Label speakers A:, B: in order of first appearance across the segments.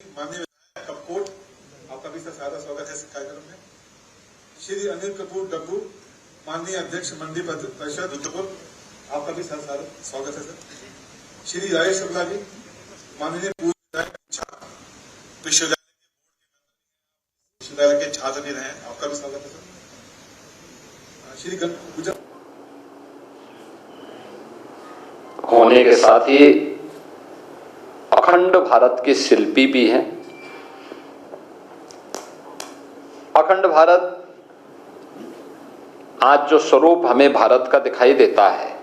A: माननीय विधायक कपकोट, आपका भी सादर स्वागत है इस कार्यक्रम में। श्री अनिल कपूर डब्बू, माननीय अध्यक्ष मंडी परिषद रुद्रपुर, आपका भी सादर स्वागत है सर। श्री राजेश शुक्ला जी, माननीय पूर्व विधायक विश्वविद्यालय के छात्र भी रहे, आपका भी स्वागत है सर। श्री गुजर
B: होने के साथ ही अखंड भारत के शिल्पी भी हैं। अखंड भारत आज जो स्वरूप हमें भारत का दिखाई देता है,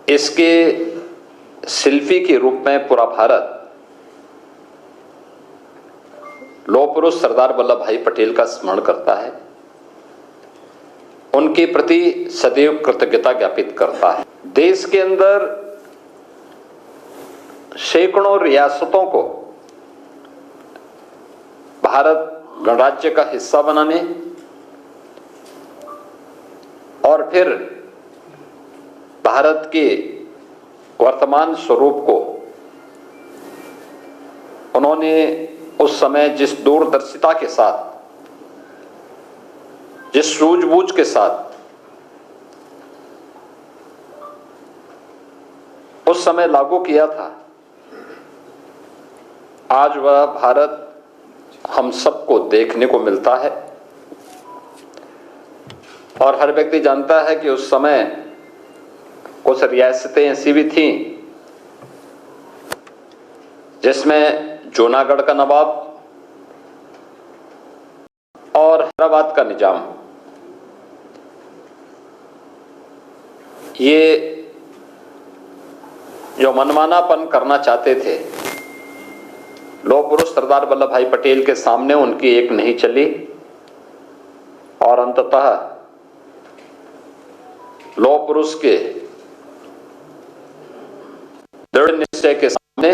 B: इसके शिल्पी के रूप में पूरा भारत लौह पुरुष सरदार वल्लभ भाई पटेल का स्मरण करता है, उनके प्रति सदैव कृतज्ञता ज्ञापित करता है। देश के अंदर सैकड़ों रियासतों को भारत गणराज्य का हिस्सा बनाने और फिर भारत के वर्तमान स्वरूप को उन्होंने उस समय जिस दूरदर्शिता के साथ, जिस सूझबूझ के साथ उस समय लागू किया था, आज वह भारत हम सबको देखने को मिलता है। और हर व्यक्ति जानता है कि उस समय कुछ रियासतें ऐसी भी थीं जिसमें जूनागढ़ का नवाब और हैदराबाद का निजाम, ये जो मनमानापन करना चाहते थे, लौह पुरुष सरदार वल्लभ भाई पटेल के सामने उनकी एक नहीं चली और अंततः लौह पुरुष के दृढ़ निश्चय के सामने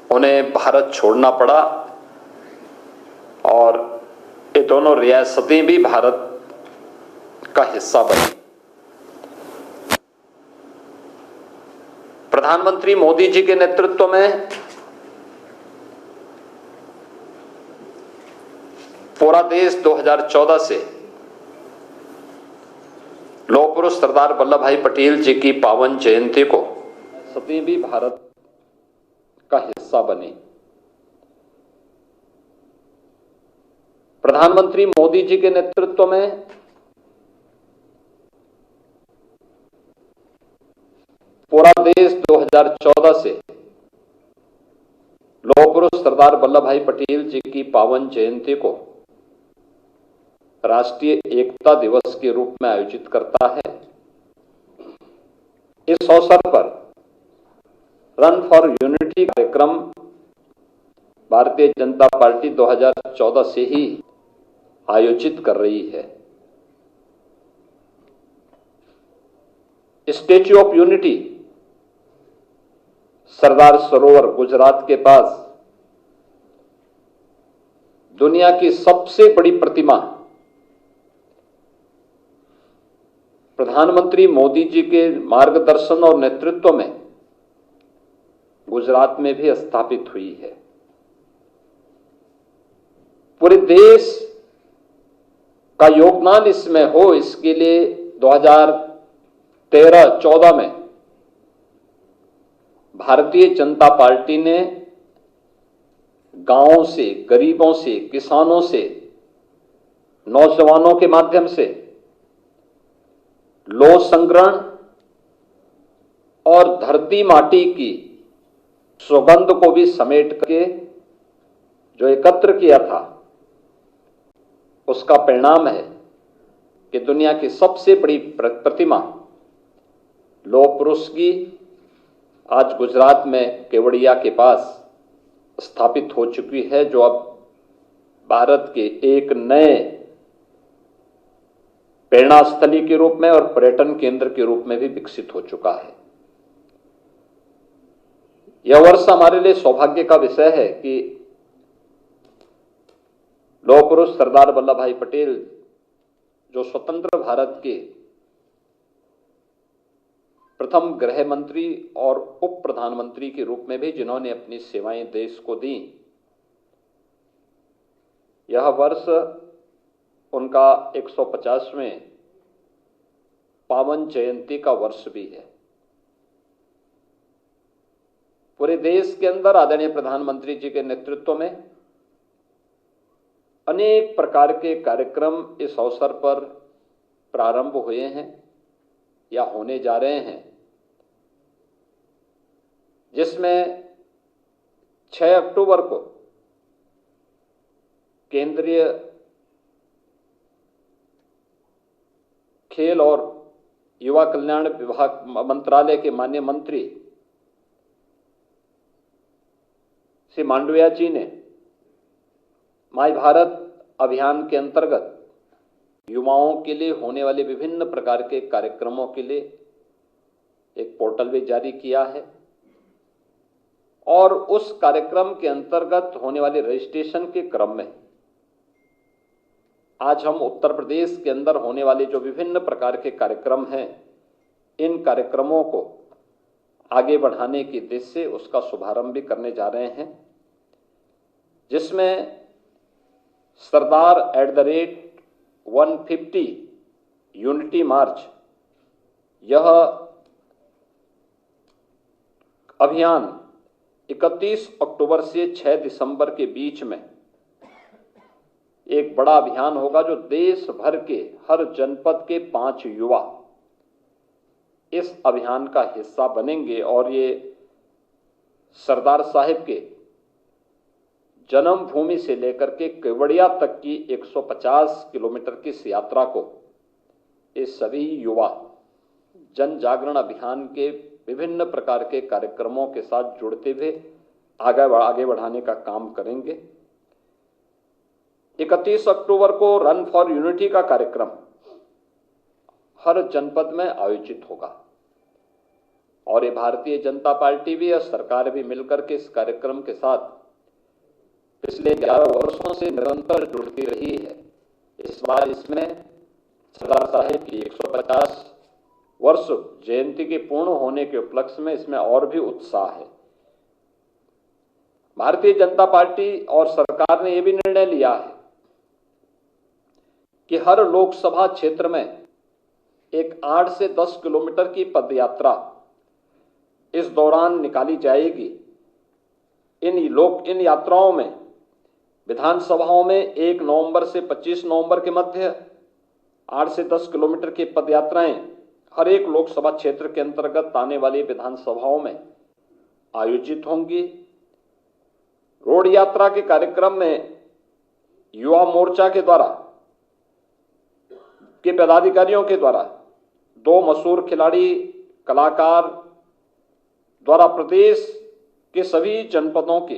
B: उन्हें भारत छोड़ना पड़ा और ये दोनों रियासतें भी भारत का हिस्सा बनी। प्रधानमंत्री मोदी जी के नेतृत्व में पूरा देश 2014 से लौह पुरुष सरदार वल्लभ भाई पटेल जी की पावन जयंती को सभी भी भारत का हिस्सा बने। प्रधानमंत्री मोदी जी के नेतृत्व में पूरा देश 2014 से लौह पुरुष सरदार वल्लभ भाई पटेल जी की पावन जयंती को राष्ट्रीय एकता दिवस के रूप में आयोजित करता है। इस अवसर पर रन फॉर यूनिटी कार्यक्रम भारतीय जनता पार्टी 2014 से ही आयोजित कर रही है। Statue of unity Sardar Sarovar Gujarat के पास दुनिया की सबसे बड़ी प्रतिमा प्रधानमंत्री मोदी जी के मार्गदर्शन और नेतृत्व में गुजरात में भी स्थापित हुई है। पूरे देश का योगदान इसमें हो, इसके लिए 2013-14 में भारतीय जनता पार्टी ने गांवों से, गरीबों से, किसानों से, नौजवानों के माध्यम से लौह संग्रहण और धरती माटी की सुगंध को भी समेट के जो एकत्र किया था, उसका परिणाम है कि दुनिया की सबसे बड़ी प्रतिमा लौह पुरुष की आज गुजरात में केवड़िया के पास स्थापित हो चुकी है, जो अब भारत के एक नए प्रेरणा स्थली के रूप में और पर्यटन केंद्र के रूप में भी विकसित हो चुका है। यह वर्ष हमारे लिए सौभाग्य का विषय है कि लौह पुरुष सरदार वल्लभ भाई पटेल जो स्वतंत्र भारत के प्रथम गृह मंत्री और उप प्रधानमंत्री के रूप में भी जिन्होंने अपनी सेवाएं देश को दी, यह वर्ष उनका 150वें पावन जयंती का वर्ष भी है। पूरे देश के अंदर आदरणीय प्रधानमंत्री जी के नेतृत्व में अनेक प्रकार के कार्यक्रम इस अवसर पर प्रारंभ हुए हैं या होने जा रहे हैं, जिसमें 6 अक्टूबर को केंद्रीय खेल और युवा कल्याण विभाग मंत्रालय के माननीय मंत्री श्री मांडविया जी ने माय भारत अभियान के अंतर्गत युवाओं के लिए होने वाले विभिन्न प्रकार के कार्यक्रमों के लिए एक पोर्टल भी जारी किया है और उस कार्यक्रम के अंतर्गत होने वाले रजिस्ट्रेशन के क्रम में आज हम उत्तर प्रदेश के अंदर होने वाले जो विभिन्न प्रकार के कार्यक्रम हैं, इन कार्यक्रमों को आगे बढ़ाने की दिशा से उसका शुभारंभ भी करने जा रहे हैं, जिसमें सरदार @150 यूनिटी मार्च, यह अभियान 31 अक्टूबर से 6 दिसंबर के बीच में एक बड़ा अभियान होगा, जो देश भर के हर जनपद के 5 युवा इस अभियान का हिस्सा बनेंगे और ये सरदार साहिब के जन्मभूमि से लेकर के केवड़िया तक की 150 किलोमीटर की इस यात्रा को ये सभी युवा जन जागरण अभियान के विभिन्न प्रकार के कार्यक्रमों के साथ जुड़ते हुए आगे बढ़ाने का काम करेंगे। 31 अक्टूबर को रन फॉर यूनिटी का कार्यक्रम हर जनपद में आयोजित होगा और ये भारतीय जनता पार्टी भी और सरकार भी मिलकर के इस कार्यक्रम के साथ पिछले 11 वर्षों से निरंतर जुड़ती रही है। इस बार इसमें सरदार साहिब की 150 वर्ष जयंती के पूर्ण होने के उपलक्ष्य में इसमें और भी उत्साह है। भारतीय जनता पार्टी और सरकार ने यह भी निर्णय लिया है कि हर लोकसभा क्षेत्र में एक 8 से 10 किलोमीटर की पदयात्रा इस दौरान निकाली जाएगी। इन यात्राओं में विधानसभाओं में 1 नवंबर से 25 नवंबर के मध्य 8 से 10 किलोमीटर की पदयात्राएं हर एक लोकसभा क्षेत्र के अंतर्गत आने वाली विधानसभाओं में आयोजित होंगी। रोड यात्रा के कार्यक्रम में युवा मोर्चा के द्वारा के पदाधिकारियों के द्वारा 2 मशहूर खिलाड़ी कलाकार द्वारा प्रदेश के सभी जनपदों के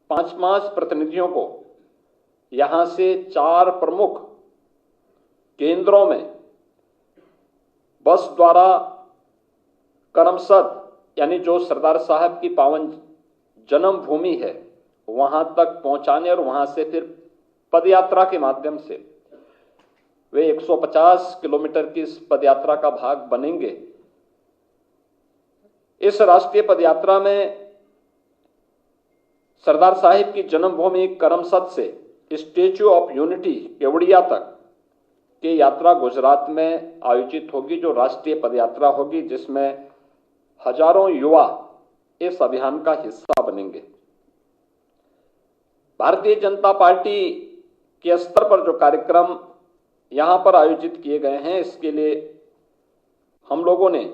B: 5-5 प्रतिनिधियों को यहां से 4 प्रमुख केंद्रों में बस द्वारा करमसद, यानी जो सरदार साहब की पावन जन्मभूमि है, वहां तक पहुंचाने और वहां से फिर पदयात्रा के माध्यम से वे 150 किलोमीटर की इस पदयात्रा का भाग बनेंगे। इस राष्ट्रीय पदयात्रा में सरदार साहिब की जन्मभूमि करमसद से स्टैच्यू ऑफ यूनिटी केवड़िया तक की यात्रा गुजरात में आयोजित होगी, जो राष्ट्रीय पदयात्रा होगी, जिसमें हजारों युवा इस अभियान का हिस्सा बनेंगे। भारतीय जनता पार्टी के स्तर पर जो कार्यक्रम यहां पर आयोजित किए गए हैं, इसके लिए हम लोगों ने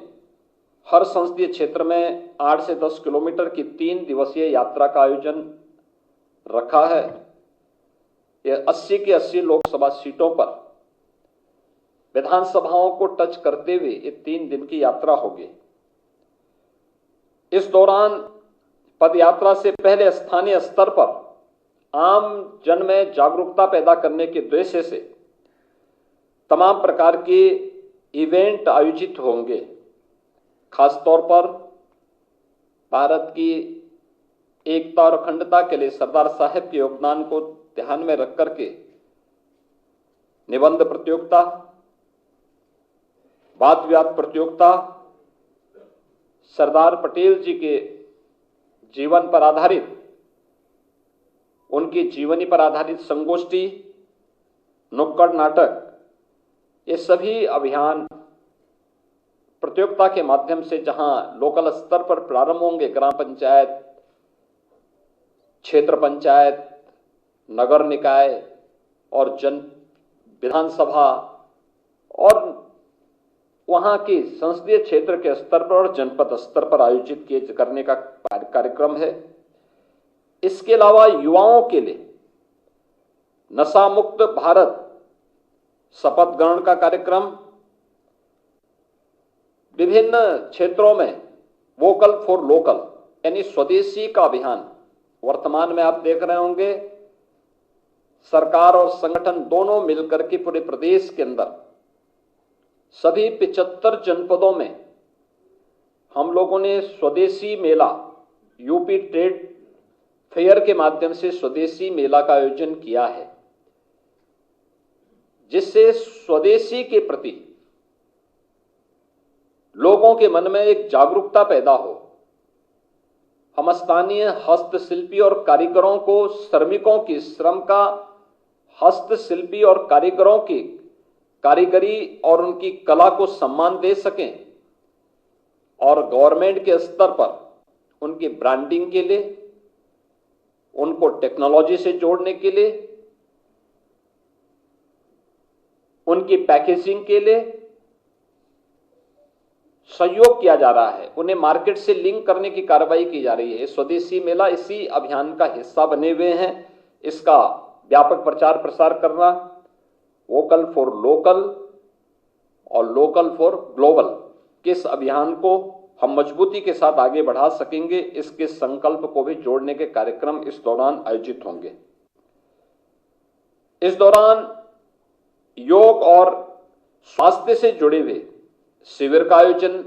B: हर संसदीय क्षेत्र में 8 से 10 किलोमीटर की 3 दिवसीय यात्रा का आयोजन रखा है। यह 80 की 80 लोकसभा सीटों पर विधानसभाओं को टच करते हुए ये 3 दिन की यात्रा होगी। इस दौरान पदयात्रा से पहले स्थानीय स्तर पर आम जन में जागरूकता पैदा करने के उद्देश्य से तमाम प्रकार के इवेंट आयोजित होंगे। खासतौर पर भारत की एकता और अखंडता के लिए सरदार साहब के योगदान को ध्यान में रख करके निबंध प्रतियोगिता, वाद विवाद प्रतियोगिता, सरदार पटेल जी के जीवन पर आधारित, उनकी जीवनी पर आधारित संगोष्ठी, नुक्कड़ नाटक, ये सभी अभियान प्रतियोगिता के माध्यम से जहां लोकल स्तर पर प्रारंभ होंगे, ग्राम पंचायत, क्षेत्र पंचायत, नगर निकाय और विधानसभा और वहां के संसदीय क्षेत्र के स्तर पर और जनपद स्तर पर आयोजित करने का कार्यक्रम है। इसके अलावा युवाओं के लिए नशा मुक्त भारत शपथ ग्रहण का कार्यक्रम, विभिन्न क्षेत्रों में वोकल फॉर लोकल यानी स्वदेशी का अभियान, वर्तमान में आप देख रहे होंगे सरकार और संगठन दोनों मिलकर के पूरे प्रदेश के अंदर सभी 75 जनपदों में हम लोगों ने स्वदेशी मेला, यूपी ट्रेड फेयर के माध्यम से स्वदेशी मेला का आयोजन किया है, जिससे स्वदेशी के प्रति लोगों के मन में एक जागरूकता पैदा हो। हम स्थानीय हस्तशिल्पी और कारीगरों को, श्रमिकों की श्रम का, हस्तशिल्पी और कारीगरों की कारीगरी और उनकी कला को सम्मान दे सकें और गवर्नमेंट के स्तर पर उनकी ब्रांडिंग के लिए, उनको टेक्नोलॉजी से जोड़ने के लिए, उनकी पैकेजिंग के लिए सहयोग किया जा रहा है, उन्हें मार्केट से लिंक करने की कार्रवाई की जा रही है। स्वदेशी मेला इसी अभियान का हिस्सा बने हुए हैं। इसका व्यापक प्रचार प्रसार करना, वोकल फॉर लोकल और लोकल फॉर ग्लोबल, किस अभियान को हम मजबूती के साथ आगे बढ़ा सकेंगे, इसके संकल्प को भी जोड़ने के कार्यक्रम इस दौरान आयोजित होंगे। इस दौरान योग और स्वास्थ्य से जुड़े हुए शिविर का आयोजन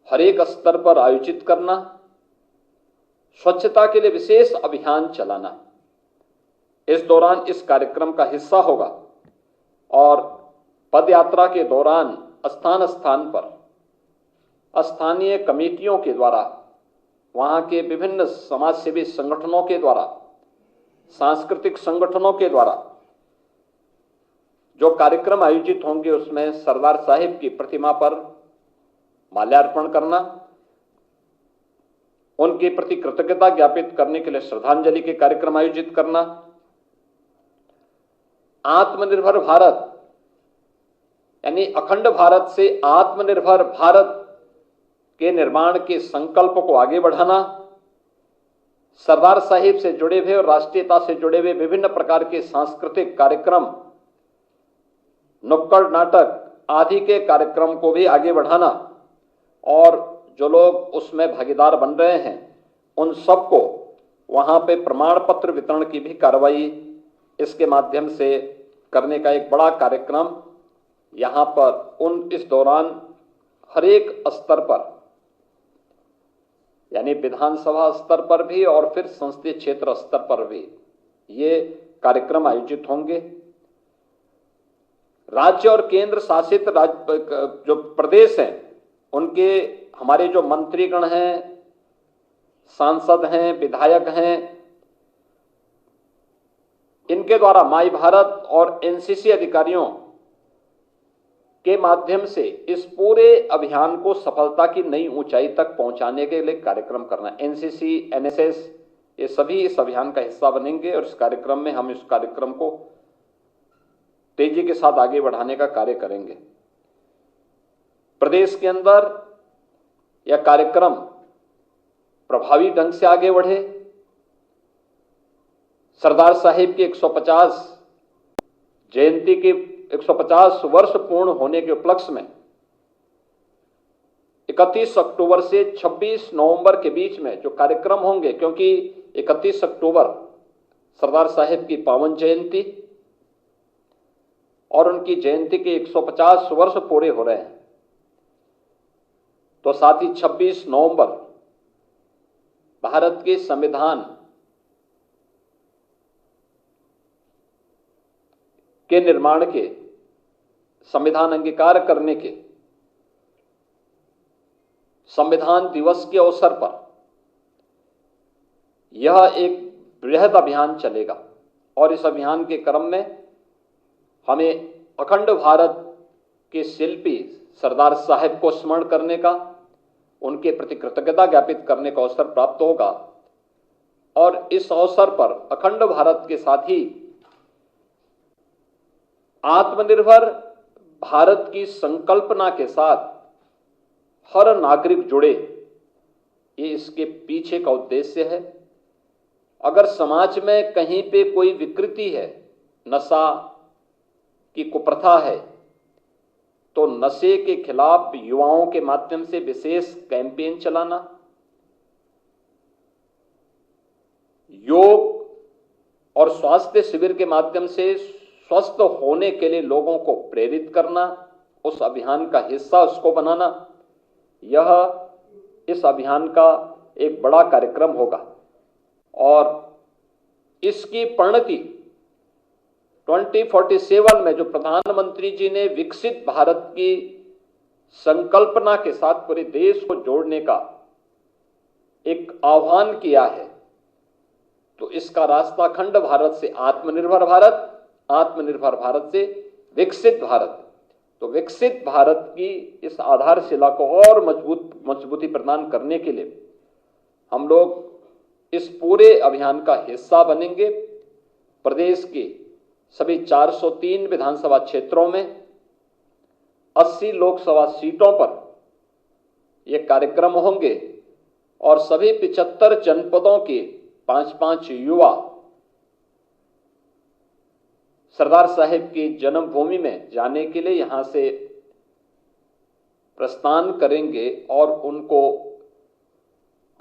B: हर एक स्तर पर आयोजित करना, स्वच्छता के लिए विशेष अभियान चलाना इस दौरान इस कार्यक्रम का हिस्सा होगा। और पदयात्रा के दौरान स्थान स्थान पर स्थानीय कमेटियों के द्वारा, वहां के विभिन्न समाजसेवी संगठनों के द्वारा, सांस्कृतिक संगठनों के द्वारा जो कार्यक्रम आयोजित होंगे, उसमें सरदार साहिब की प्रतिमा पर माल्यार्पण करना, उनके प्रति कृतज्ञता ज्ञापित करने के लिए श्रद्धांजलि के कार्यक्रम आयोजित करना, आत्मनिर्भर भारत यानी अखंड भारत से आत्मनिर्भर भारत के निर्माण के संकल्प को आगे बढ़ाना, सरदार साहिब से जुड़े हुए और राष्ट्रीयता से जुड़े हुए विभिन्न प्रकार के सांस्कृतिक कार्यक्रम, नुक्कड़ नाटक आदि के कार्यक्रम को भी आगे बढ़ाना और जो लोग उसमें भागीदार बन रहे हैं उन सबको वहां पे प्रमाण पत्र वितरण की भी कार्रवाई इसके माध्यम से करने का एक बड़ा कार्यक्रम यहां पर इस दौरान हर एक स्तर पर यानी विधानसभा स्तर पर भी और फिर संसदीय क्षेत्र स्तर पर भी ये कार्यक्रम आयोजित होंगे। राज्य और केंद्र शासित जो प्रदेश हैं, उनके हमारे जो मंत्रीगण हैं, सांसद हैं, विधायक हैं, इनके द्वारा माई भारत और एनसीसी अधिकारियों के माध्यम से इस पूरे अभियान को सफलता की नई ऊंचाई तक पहुंचाने के लिए कार्यक्रम करना। एनसीसी, एनएसएस ये सभी इस अभियान का हिस्सा बनेंगे और इस कार्यक्रम में हम इस कार्यक्रम को तेजी के साथ आगे बढ़ाने का कार्य करेंगे। प्रदेश के अंदर यह कार्यक्रम प्रभावी ढंग से आगे बढ़े। सरदार साहिब की 150 जयंती के 150 वर्ष पूर्ण होने के उपलक्ष्य में 31 अक्टूबर से 26 नवंबर के बीच में जो कार्यक्रम होंगे, क्योंकि 31 अक्टूबर सरदार साहिब की पावन जयंती और उनकी जयंती के 150 वर्ष पूरे हो रहे हैं, तो साथ ही 26 नवंबर भारत के संविधान के निर्माण के, संविधान अंगीकार करने के संविधान दिवस के अवसर पर यह एक बृहद अभियान चलेगा और इस अभियान के क्रम में हमें अखंड भारत के शिल्पी सरदार साहब को स्मरण करने का, उनके प्रति कृतज्ञता ज्ञापित करने का अवसर प्राप्त होगा। और इस अवसर पर अखंड भारत के साथ ही आत्मनिर्भर भारत की संकल्पना के साथ हर नागरिक जुड़े, ये इसके पीछे का उद्देश्य है। अगर समाज में कहीं पे कोई विकृति है, नशा की कुप्रथा है, तो नशे के खिलाफ युवाओं के माध्यम से विशेष कैंपेन चलाना, योग और स्वास्थ्य शिविर के माध्यम से स्वस्थ होने के लिए लोगों को प्रेरित करना, उस अभियान का हिस्सा उसको बनाना, यह इस अभियान का एक बड़ा कार्यक्रम होगा। और इसकी परिणति 2047 में जो प्रधानमंत्री जी ने विकसित भारत की संकल्पना के साथ पूरे देश को जोड़ने का एक आह्वान किया है, तो इसका रास्ता अखंड भारत से आत्मनिर्भर भारत, आत्मनिर्भर भारत से विकसित भारत। तो विकसित भारत की इस आधारशिला को और मजबूती प्रदान करने के लिए हम लोग इस पूरे अभियान का हिस्सा बनेंगे। प्रदेश के सभी 403 विधानसभा क्षेत्रों में 80 लोकसभा सीटों पर ये कार्यक्रम होंगे और सभी 75 जनपदों के 5-5 युवा सरदार साहब की जन्मभूमि में जाने के लिए यहां से प्रस्थान करेंगे और उनको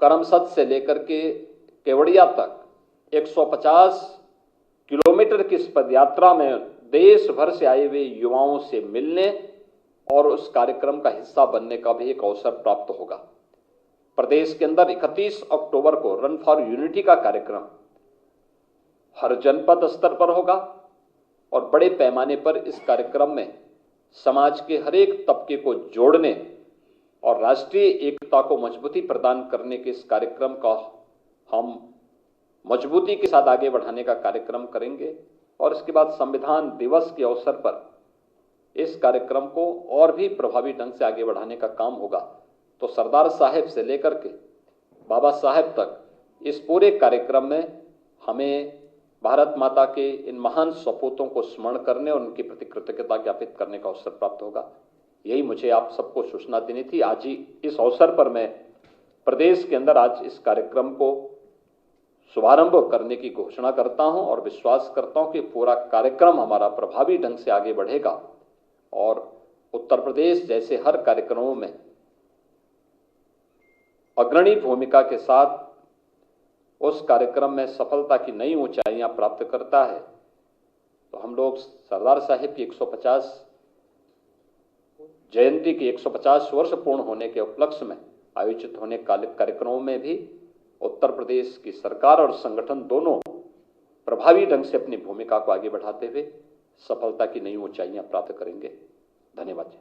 B: करमसद से लेकर के केवड़िया तक 150 किलोमीटर की इस पदयात्रा में देश भर से आए हुए युवाओं से मिलने और उस कार्यक्रम का हिस्सा बनने का भी एक अवसर प्राप्त होगा। प्रदेश के अंदर 31 अक्टूबर को रन फॉर यूनिटी का कार्यक्रम हर जनपद स्तर पर होगा और बड़े पैमाने पर इस कार्यक्रम में समाज के हर एक तबके को जोड़ने और राष्ट्रीय एकता को मजबूती प्रदान करने के इस कार्यक्रम का हम मजबूती के साथ आगे बढ़ाने का कार्यक्रम करेंगे। और इसके बाद संविधान दिवस के अवसर पर इस कार्यक्रम को और भी प्रभावी ढंग से आगे बढ़ाने का काम होगा। तो सरदार साहब से लेकर के बाबा साहब तक इस पूरे कार्यक्रम में हमें भारत माता के इन महान सपूतों को स्मरण करने और उनके प्रति कृतज्ञता ज्ञापित करने का अवसर प्राप्त होगा। यही मुझे आप सबको सूचना देनी थी। आज ही इस अवसर पर मैं प्रदेश के अंदर आज इस कार्यक्रम को शुभारंभ करने की घोषणा करता हूं और विश्वास करता हूं कि पूरा कार्यक्रम हमारा प्रभावी ढंग से आगे बढ़ेगा और उत्तर प्रदेश जैसे हर कार्यक्रमों में अग्रणी भूमिका के साथ उस कार्यक्रम में सफलता की नई ऊंचाइयां प्राप्त करता है। तो हम लोग सरदार साहब की 150 जयंती की 150 वर्ष पूर्ण होने के उपलक्ष्य में आयोजित होने कार्यक्रमों में भी उत्तर प्रदेश की सरकार और संगठन दोनों प्रभावी ढंग से अपनी भूमिका को आगे बढ़ाते हुए सफलता की नई ऊंचाइयां प्राप्त करेंगे। धन्यवाद।